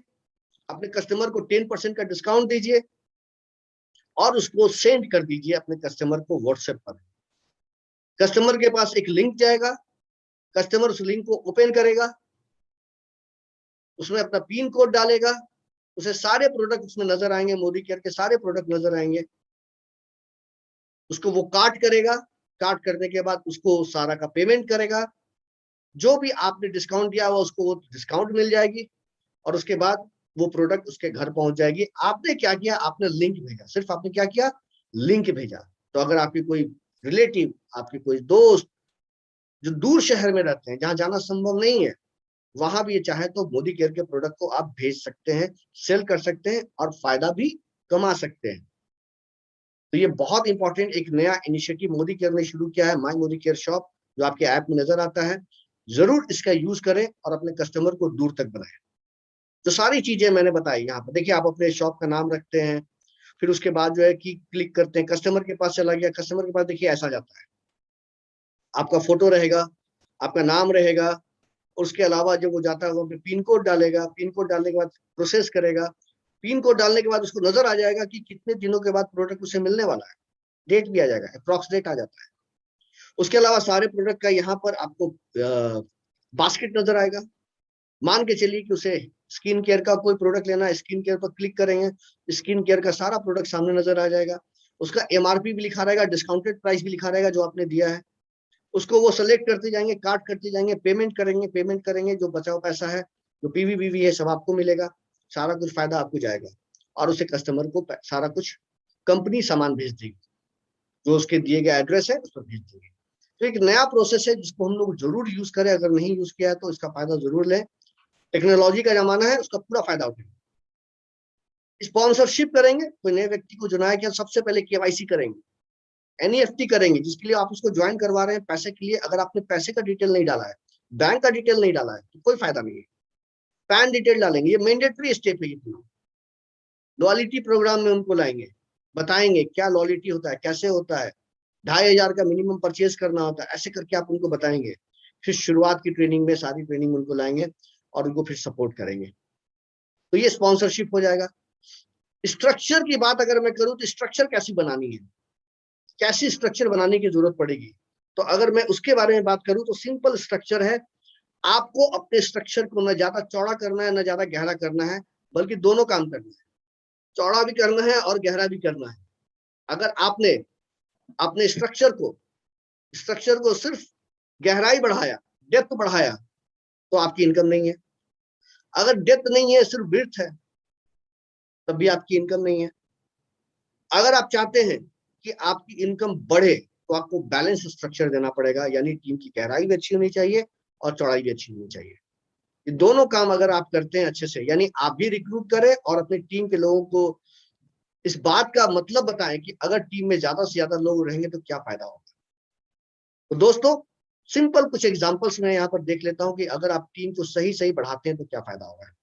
अपने कस्टमर को 10% का डिस्काउंट दीजिए और उसको सेंड कर दीजिए अपने कस्टमर को व्हाट्सएप पर। कस्टमर के पास एक लिंक जाएगा, कस्टमर उस लिंक को ओपन करेगा, उसमें अपना पिन कोड डालेगा, उसे सारे प्रोडक्ट उसमें नजर आएंगे, मोदी केयर के सारे प्रोडक्ट नजर आएंगे। उसको वो कार्ट करेगा, कार्ट करने के बाद उसको सारा का पेमेंट करेगा, जो भी आपने डिस्काउंट दिया हुआ उसको वो डिस्काउंट मिल जाएगी, और उसके बाद वो प्रोडक्ट उसके घर पहुंच जाएगी। आपने क्या किया, आपने लिंक भेजा, सिर्फ आपने क्या किया, लिंक भेजा। तो अगर आपकी कोई रिलेटिव, आपके कोई दोस्त जो दूर शहर में रहते हैं, जहां जाना संभव नहीं है, वहां भी ये चाहे तो मोदी केयर के प्रोडक्ट को आप भेज सकते हैं, सेल कर सकते हैं और फायदा भी कमा सकते हैं। तो ये बहुत इंपॉर्टेंट एक नया इनिशिएटिव मोदी केयर ने शुरू किया है, माई मोदी केयर शॉप, जो आपके ऐप में नजर आता है। जरूर इसका यूज करें और अपने कस्टमर को दूर तक बनाएं। तो सारी चीजें मैंने बताई यहाँ पर, देखिए आप अपने शॉप का नाम रखते हैं, फिर उसके बाद जो है कि क्लिक करते हैं, कस्टमर के पास चला गया, कस्टमर के पास देखिए ऐसा जाता है, आपका फोटो रहेगा, आपका नाम रहेगा, उसके अलावा जब वो जाता है वहां पे पिन कोड डालेगा, पिन कोड डालने के बाद प्रोसेस करेगा, पिन कोड डालने के बाद उसको नजर आ जाएगा कि कितने दिनों के बाद प्रोडक्ट उसे मिलने वाला है, डेट भी आ जाएगा, अप्रॉक्स डेट आ जाता है। उसके अलावा सारे प्रोडक्ट का यहाँ पर आपको बास्केट नजर आएगा। मान के चलिए कि उसे स्किन केयर का कोई प्रोडक्ट लेना है, स्किन केयर पर क्लिक करेंगे, स्किन केयर का सारा प्रोडक्ट सामने नजर आ जाएगा, उसका एमआरपी भी लिखा रहेगा, डिस्काउंटेड प्राइस भी लिखा रहेगा जो आपने दिया है। उसको वो सेलेक्ट करते जाएंगे, कार्ट करते जाएंगे, पेमेंट करेंगे, जो बचा हुआ पैसा है, जो पीवी बीवी है, सब आपको मिलेगा, सारा कुछ फायदा आपको जाएगा, और उसे कस्टमर को सारा कुछ कंपनी सामान भेज देगी, जो उसके दिए गए एड्रेस है उस पर भेज देगी। तो एक नया प्रोसेस है जिसको हम लोग जरूर यूज करें, अगर नहीं यूज किया है तो इसका फायदा जरूर लें। टेक्नोलॉजी का जमाना है, उसका पूरा फायदा उठाएं। स्पॉन्सरशिप करेंगे, कोई नए व्यक्ति को चुनाया क्या, सबसे पहले केवाईसी करेंगे, एनईएफटी करेंगे, जिसके लिए आप उसको ज्वाइन करवा रहे हैं पैसे के लिए। अगर आपने पैसे का डिटेल नहीं डाला है, बैंक का डिटेल नहीं डाला है, तो कोई फायदा नहीं है। पैन डिटेल डालेंगे, ये मैंडेटरी स्टेप है। ये लॉयल्टी प्रोग्राम में उनको लाएंगे, बताएंगे क्या लॉयल्टी होता है, कैसे होता है, 2,500 का मिनिमम परचेज करना होता है, ऐसे करके आप उनको बताएंगे। फिर शुरुआत की ट्रेनिंग में सारी ट्रेनिंग उनको लाएंगे और उनको फिर सपोर्ट करेंगे। तो ये स्पॉन्सरशिप हो जाएगा। स्ट्रक्चर की बात अगर मैं करूं तो स्ट्रक्चर कैसी बनानी है, कैसी स्ट्रक्चर बनाने की जरूरत पड़ेगी, तो अगर मैं उसके बारे में बात करूं तो सिंपल स्ट्रक्चर है। आपको अपने स्ट्रक्चर को न ज्यादा चौड़ा करना है, न ज्यादा गहरा करना है, बल्कि दोनों काम करना है, चौड़ा भी करना है और गहरा भी करना है। अगर आपने अपने स्ट्रक्चर को सिर्फ गहराई बढ़ाया, डेप्थ बढ़ाया, तो आपकी इनकम नहीं है। अगर डेप्थ नहीं है, सिर्फ ब्रीथ है, तब भी आपकी इनकम नहीं है। अगर आप चाहते हैं कि आपकी इनकम बढ़े, तो आपको बैलेंस स्ट्रक्चर देना पड़ेगा, यानी टीम की गहराई भी अच्छी होनी चाहिए और चौड़ाई भी अच्छी होनी चाहिए। ये दोनों काम अगर आप करते हैं अच्छे से, यानी आप भी रिक्रूट करें और अपनी टीम के लोगों को इस बात का मतलब बताएं कि अगर टीम में ज्यादा से ज्यादा लोग रहेंगे तो क्या फायदा होगा। तो दोस्तों, सिंपल कुछ एग्जांपल्स मैं यहाँ पर देख लेता हूँ कि अगर आप टीम को सही सही बढ़ाते हैं तो क्या फायदा होगा,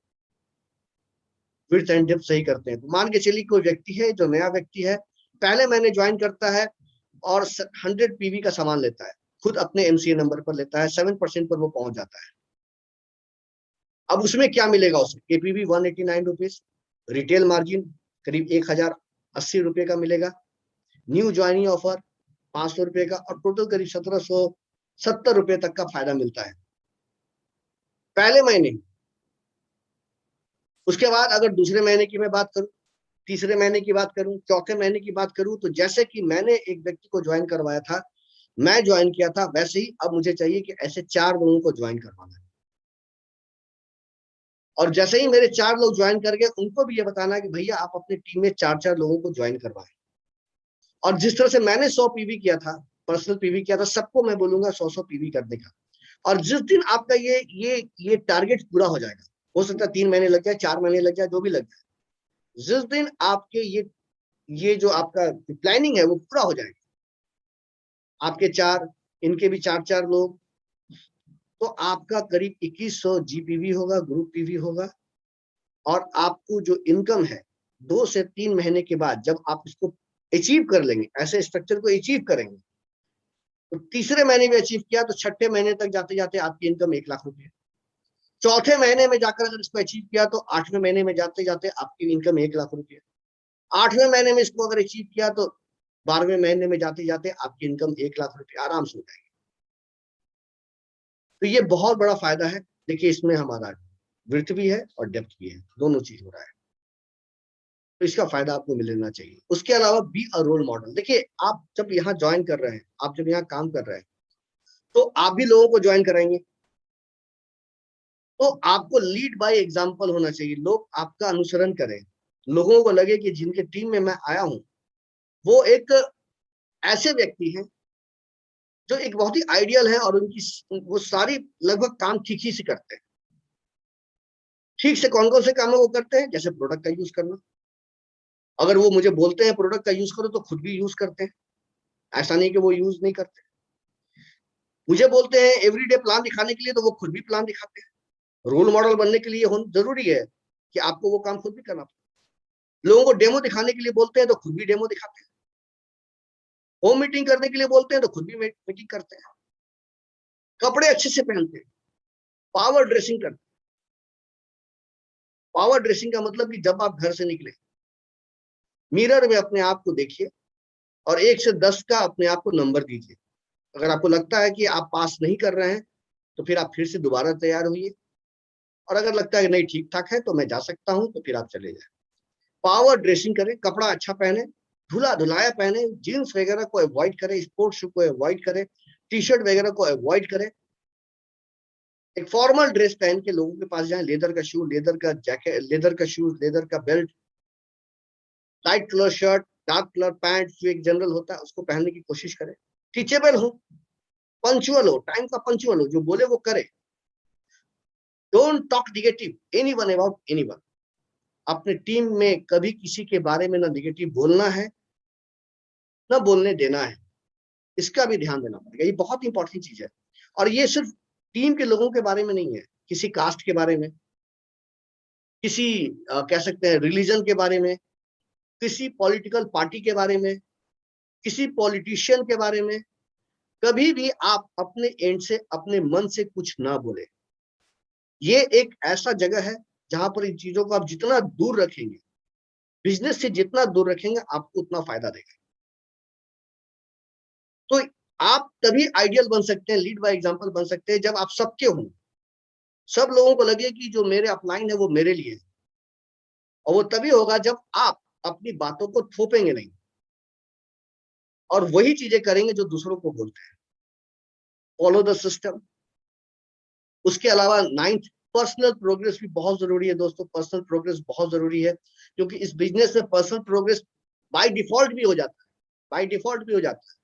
विड्थ एंड डेप्थ सही करते हैं। तो मान के चलिए कोई व्यक्ति है, जो नया व्यक्ति है, पहले महीने ज्वाइन करता है और 100 पीवी का सामान लेता है, खुद अपने एमसीए नंबर पर लेता है, 7% पर वो पहुंच जाता है। अब उसमें क्या मिलेगा उसे, एपीवी 189 रुपीज, रिटेल मार्जिन करीब 1,080 रुपये का मिलेगा, न्यू ज्वाइनिंग ऑफर 500 रुपये का, और टोटल करीब 1,770 रुपये तक का फायदा मिलता है पहले महीने। उसके बाद अगर दूसरे महीने की मैं बात करूं, तीसरे महीने की बात करूं, चौथे महीने की बात करूं, तो जैसे कि मैंने एक व्यक्ति को ज्वाइन करवाया था, मैं ज्वाइन किया था, वैसे ही अब मुझे चाहिए कि ऐसे 4 लोगों को ज्वाइन करवाना है। और जैसे ही मेरे 4 लोग ज्वाइन कर गए, उनको भी ये बताना है कि भैया आप अपनी टीम में 4-4 लोगों को ज्वाइन करवाएं। और जिस तरह से मैंने 100 पीवी किया था, पर्सनल पीवी किया था, सबको मैं बोलूंगा 100 पीवी करने का। और जिस दिन आपका ये टारगेट पूरा हो जाएगा, हो सकता है 3 महीने लग जाए, 4 महीने लग जाए, जो भी लग जाए, जिस दिन आपके ये जो आपका प्लानिंग है वो पूरा हो जाएगा, आपके 4, इनके भी 4-4 लोग, तो आपका करीब 2100 जीपीवी होगा, ग्रुप पीवी होगा। और आपको जो इनकम है 2 से 3 महीने के बाद जब आप इसको अचीव कर लेंगे, ऐसे स्ट्रक्चर को अचीव करेंगे, तो तीसरे महीने में अचीव किया तो छठे महीने तक जाते जाते आपकी इनकम 1 लाख रुपए, चौथे महीने में जाकर अगर इसको अचीव किया तो 8वें महीने में जाते जाते आपकी इनकम 1 लाख रुपए, 8वें महीने में इसको अगर अचीव किया तो 12वें महीने में जाते जाते आपकी इनकम 1 लाख रुपए आराम से हो जाएगी। तो ये बहुत बड़ा फायदा है। देखिए, इसमें हमारा विड्थ भी है और डेप्थ भी है, दोनों चीज हो रहा है, तो इसका फायदा आपको मिलना चाहिए। उसके अलावा बी अ रोल मॉडल। देखिए, आप जब यहाँ ज्वाइन कर रहे हैं, आप जब यहाँ काम कर रहे हैं, तो आप भी लोगों को ज्वाइन कराएंगे, तो आपको लीड बाय एग्जाम्पल होना चाहिए। लोग आपका अनुसरण करें, लोगों को लगे कि जिनके टीम में मैं आया हूं वो एक ऐसे व्यक्ति हैं जो एक बहुत ही आइडियल है, और उनकी वो सारी लगभग काम ठीक ही से करते हैं। ठीक से कौन कौन से काम वो करते हैं? जैसे प्रोडक्ट का यूज करना, अगर वो मुझे बोलते हैं प्रोडक्ट का यूज करो तो खुद भी यूज करते हैं, ऐसा नहीं कि वो यूज नहीं करते। मुझे बोलते हैं एवरीडे प्लान दिखाने के लिए, तो वो खुद भी प्लान दिखाते हैं। रोल मॉडल बनने के लिए जरूरी है कि आपको वो काम खुद भी करना पड़े। लोगों को डेमो दिखाने के लिए बोलते हैं तो खुद भी डेमो दिखाते हैं। होम मीटिंग करने के लिए बोलते हैं तो खुद भी मीटिंग करते हैं। कपड़े अच्छे से पहनते हैं, पावर ड्रेसिंग करते हैं। पावर ड्रेसिंग का मतलब कि जब आप घर से निकले, मिरर में अपने आप को देखिए और 1 से 10 का अपने आप को नंबर दीजिए। अगर आपको लगता है कि आप पास नहीं कर रहे हैं, तो फिर आप फिर से दोबारा तैयार होइए, और अगर लगता है कि नहीं ठीक ठाक है तो मैं जा सकता हूं, तो फिर आप चले जाए। पावर ड्रेसिंग करें, कपड़ा अच्छा पहने, धुला धुलाया पहने, जीन्स वगैरह को अवॉइड करें, स्पोर्ट्स शू को अवॉइड करें, टी शर्ट वगैरह को अवॉइड करें। एक फॉर्मल ड्रेस पहन के लोगों के पास जाए, लेदर का शू, लेदर का जैकेट, लेदर का शूज, लेदर का belt, light colour shirt, dark colour pant, जो एक जनरल होता है उसको पहनने की कोशिश करें। टीचेबल हो, पंचुअल हो, टाइम का पंचुअल हो, जो बोले वो करे। Don't talk negative anyone about anyone. अपने टीम में कभी किसी के बारे में ना निगेटिव बोलना है, ना बोलने देना है। इसका भी ध्यान देना पड़ेगा, ये बहुत इंपॉर्टेंट चीज है। और ये सिर्फ टीम के लोगों के बारे में नहीं है, किसी कास्ट के बारे में, किसी कह सकते हैं रिलीजन के बारे में, किसी पॉलिटिकल पार्टी के बारे में, किसी पॉलिटिशियन के बारे में, कभी भी आप अपने एंड से, अपने मन से कुछ ना बोले। ये एक ऐसा जगह है जहां पर इन चीजों को आप जितना दूर रखेंगे, बिजनेस से जितना दूर रखेंगे, आपको उतना फायदा देगा। तो आप तभी आइडियल बन सकते हैं, लीड बाय एग्जांपल बन सकते हैं, जब आप सबके हों, सब लोगों को लगे कि जो मेरे अपलाइन है वो मेरे लिए है। और वो तभी होगा जब आप अपनी बातों को थोपेंगे नहीं, और वही चीजें करेंगे जो दूसरों को बोलते हैं। Follow the system. उसके अलावा 9th, पर्सनल प्रोग्रेस भी बहुत जरूरी है दोस्तों। पर्सनल प्रोग्रेस बहुत जरूरी है, क्योंकि इस बिजनेस में पर्सनल प्रोग्रेस बाय डिफॉल्ट भी हो जाता है। बाय डिफॉल्ट भी हो जाता है।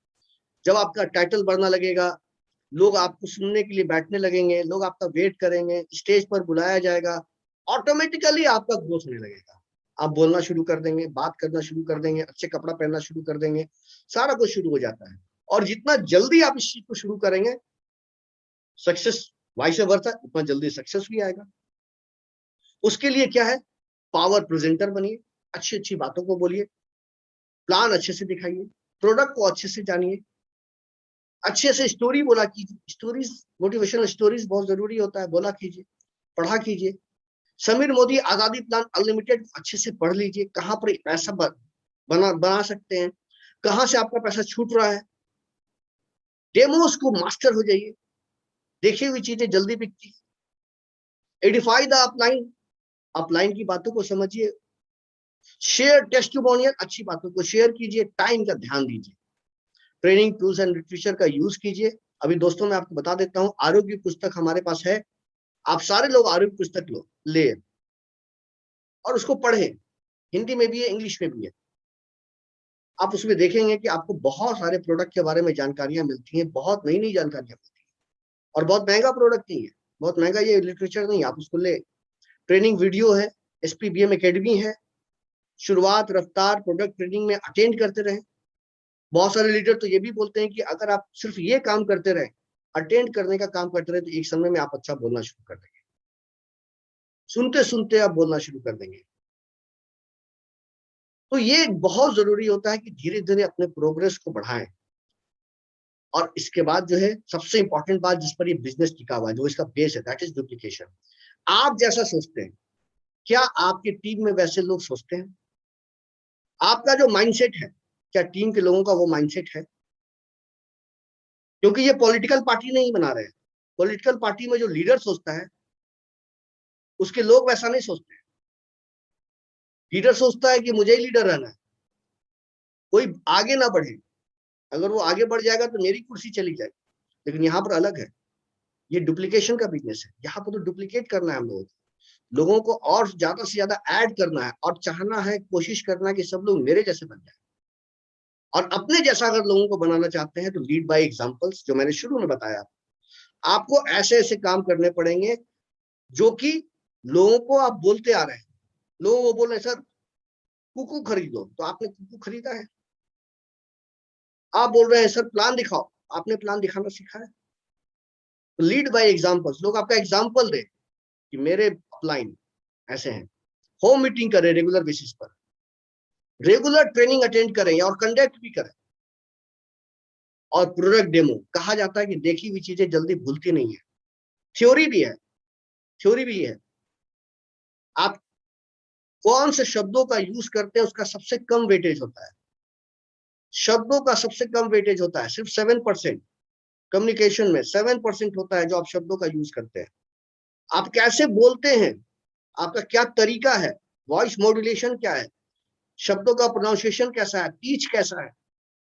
जब आपका टाइटल बढ़ना लगेगा, लोग आपको सुनने के लिए बैठने लगेंगे, लोग आपका वेट करेंगे, स्टेज पर बुलाया जाएगा, ऑटोमेटिकली आपका ग्रोथ होने लगेगा। आप बोलना शुरू कर देंगे, बात करना शुरू कर देंगे, अच्छे कपड़ा पहनना शुरू कर देंगे, सारा कुछ शुरू हो जाता है। और जितना जल्दी आप इस चीज को शुरू करेंगे, सक्सेस वाइस वर्सा, उतना जल्दी सक्सेस भी आएगा। उसके लिए क्या है? पावर प्रेजेंटर बनिए, अच्छी अच्छी बातों को बोलिए, प्लान अच्छे से दिखाइए, प्रोडक्ट को अच्छे से जानिए, अच्छे से स्टोरी बोला कीजिए। स्टोरीज, मोटिवेशनल स्टोरीज बहुत जरूरी होता है, बोला कीजिए, पढ़ा कीजिए। समीर मोदी आजादी प्लान अनलिमिटेड अच्छे से पढ़ लीजिए, कहां पर पैसा बना सकते हैं, कहां से आपका पैसा छूट रहा है। डेमोस को मास्टर हो जाइए, देखी हुई चीजें जल्दी बिकती। एडिफाई द अपलाइन, अपलाइन की बातों को समझिए, शेयर टेस्टिमोनियल, अच्छी बातों को शेयर कीजिए, टाइम का ध्यान दीजिए, ट्रेनिंग टूल्स एंड लिटरेचर का यूज कीजिए। अभी दोस्तों मैं आपको बता देता हूँ, आरोग्य पुस्तक हमारे पास है, आप सारे लोग आरोग्य पुस्तक लो, ले और उसको पढ़ें, हिंदी में भी है, इंग्लिश में भी है। आप उसमें देखेंगे कि आपको बहुत सारे प्रोडक्ट के बारे में जानकारियां मिलती हैं, बहुत नई नई जानकारियां मिलती हैं, और बहुत महंगा प्रोडक्ट नहीं है, बहुत महंगा ये लिटरेचर नहीं, आप उसको ले। ट्रेनिंग वीडियो है, एसपीबीएम एकेडमी है, शुरुआत रफ्तार प्रोडक्ट ट्रेनिंग में अटेंड करते रहे। बहुत सारे लीडर तो ये भी बोलते हैं कि अगर आप सिर्फ ये काम करते रहे, अटेंड करने का काम करते रहे, तो एक समय में आप अच्छा बोलना शुरू कर देंगे, सुनते सुनते आप बोलना शुरू कर देंगे। तो ये बहुत जरूरी होता है कि धीरे धीरे अपने प्रोग्रेस को बढ़ाएं। और इसके बाद जो है सबसे इंपॉर्टेंट बात जिस पर ये बिजनेस टिका हुआ है, जो इसका बेस है, दैट इज डुप्लीकेशन। आप जैसा सोचते हैं, क्या आपकी टीम में वैसे लोग सोचते हैं? आपका जो माइंडसेट है, क्या टीम के लोगों का वो माइंडसेट है? क्योंकि ये पॉलिटिकल पार्टी नहीं बना रहे हैं। पॉलिटिकल पार्टी में जो लीडर सोचता है, उसके लोग वैसा नहीं सोचते हैं। लीडर सोचता है कि मुझे ही लीडर रहना है, कोई आगे ना बढ़े, अगर वो आगे बढ़ जाएगा तो मेरी कुर्सी चली जाएगी। लेकिन यहाँ पर अलग है, ये डुप्लीकेशन का बिजनेस है। यहाँ पर तो डुप्लीकेट करना है हम लोगों को और ज्यादा से ज्यादा ऐड करना है, और चाहना है, कोशिश करना है कि सब लोग मेरे जैसे बन जाए। और अपने जैसा अगर लोगों को बनाना चाहते हैं तो लीड बाय एग्जांपल्स, जो मैंने शुरू में बताया, आपको ऐसे ऐसे काम करने पड़ेंगे जो कि लोगों को आप बोलते आ रहे हैं। लोग वो बोल रहे हैं सर कुकू खरीदो, तो आपने कुकू खरीदा है। आप बोल रहे हैं सर प्लान दिखाओ, आपने प्लान दिखाना सीखा है। तो लीड बाय एग्जांपल्स, लोग आपका एग्जांपल दे कि मेरे अपलाइन ऐसे हैं। होम मीटिंग करें रेगुलर बेसिस पर, रेगुलर ट्रेनिंग अटेंड करें और कंडक्ट भी करें। और प्रोडक्ट डेमो, कहा जाता है कि देखी हुई चीजें जल्दी भूलती नहीं है, थ्योरी भी है, थ्योरी भी है। आप कौन से शब्दों का यूज करते हैं उसका सबसे कम वेटेज होता है, शब्दों का सबसे कम वेटेज होता है, सिर्फ 7%। कम्युनिकेशन में 7% होता है जो आप शब्दों का यूज करते हैं। आप कैसे बोलते हैं, आपका क्या तरीका है, वॉइस मॉड्यूलेशन क्या है, शब्दों का प्रोनाउंसिएशन कैसा है, पीच कैसा है,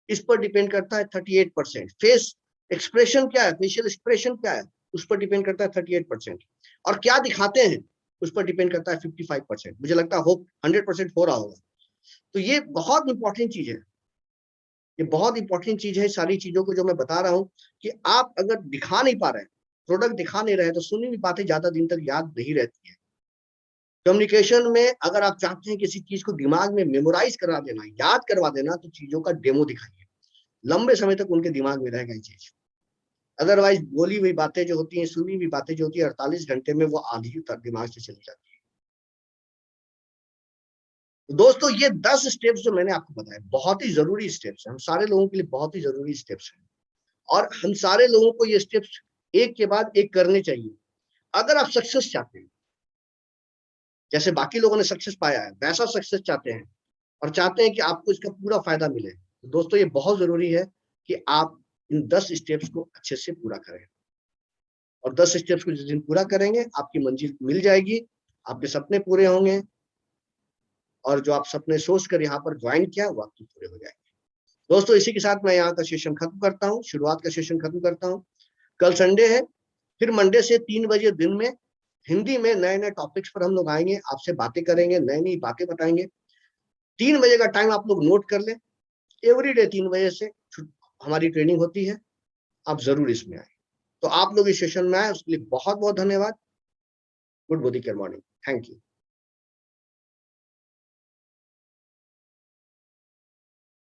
इस पर डिपेंड करता है 38%। फेस एक्सप्रेशन क्या है, फेशियल एक्सप्रेशन क्या है, उस पर डिपेंड करता है 38%। और क्या दिखाते हैं उस पर डिपेंड करता है 55%। मुझे लगता है होप 100% हो रहा होगा। तो ये बहुत इंपॉर्टेंट चीज है, ये बहुत इंपॉर्टेंट चीज है। सारी चीजों को जो मैं बता रहा हूँ कि आप अगर दिखा नहीं पा रहे हैं, प्रोडक्ट दिखा नहीं रहे, तो सुनी हुई बातें ज्यादा दिन तक याद नहीं रहती है। कम्युनिकेशन में अगर आप चाहते हैं किसी चीज को दिमाग में मेमोराइज करा देना, याद करवा देना, तो चीजों का डेमो दिखाइए, लंबे समय तक उनके दिमाग में रहेगा ये चीज। अदरवाइज बोली हुई बातें जो होती हैं, सुनी हुई बातें जो होती है, 48 घंटे में वो आधी तक दिमाग से चली जाती है। तो दोस्तों ये 10 स्टेप्स जो मैंने आपको बताए, बहुत ही जरूरी स्टेप्स हैं, हम सारे लोगों के लिए बहुत ही जरूरी स्टेप्स हैं। और हम सारे लोगों को ये स्टेप्स एक के बाद एक करने चाहिए। अगर आप सक्सेस चाहते हैं, जैसे बाकी लोगों ने सक्सेस पाया है, वैसा सक्सेस चाहते हैं, और चाहते हैं कि आपको इसका पूरा फायदा मिले, तो दोस्तों ये बहुत जरूरी है कि आप इन 10 स्टेप्स को अच्छे से पूरा करें। और 10 स्टेप्स को जिस दिन पूरा करेंगे, आपकी मंजिल मिल जाएगी, आपके सपने पूरे होंगे, और जो आप सपने सोच कर यहाँ पर ज्वाइन किया वो आपके पूरे हो जाएंगे। दोस्तों इसी के साथ मैं यहाँ का सेशन खत्म करता हूँ, शुरुआत का सेशन खत्म करता हूँ। कल संडे है, फिर मंडे से 3 बजे दिन में हिंदी में नए नए टॉपिक्स पर हम लोग आएंगे, आपसे बातें करेंगे, नई नई बातें बताएंगे। 3 बजे का टाइम आप लोग नोट कर लें, एवरीडे 3 बजे से हमारी ट्रेनिंग होती है, आप जरूर इसमें आए। तो आप लोग इस सेशन में आए उसके लिए बहुत बहुत धन्यवाद। Good morning, thank you.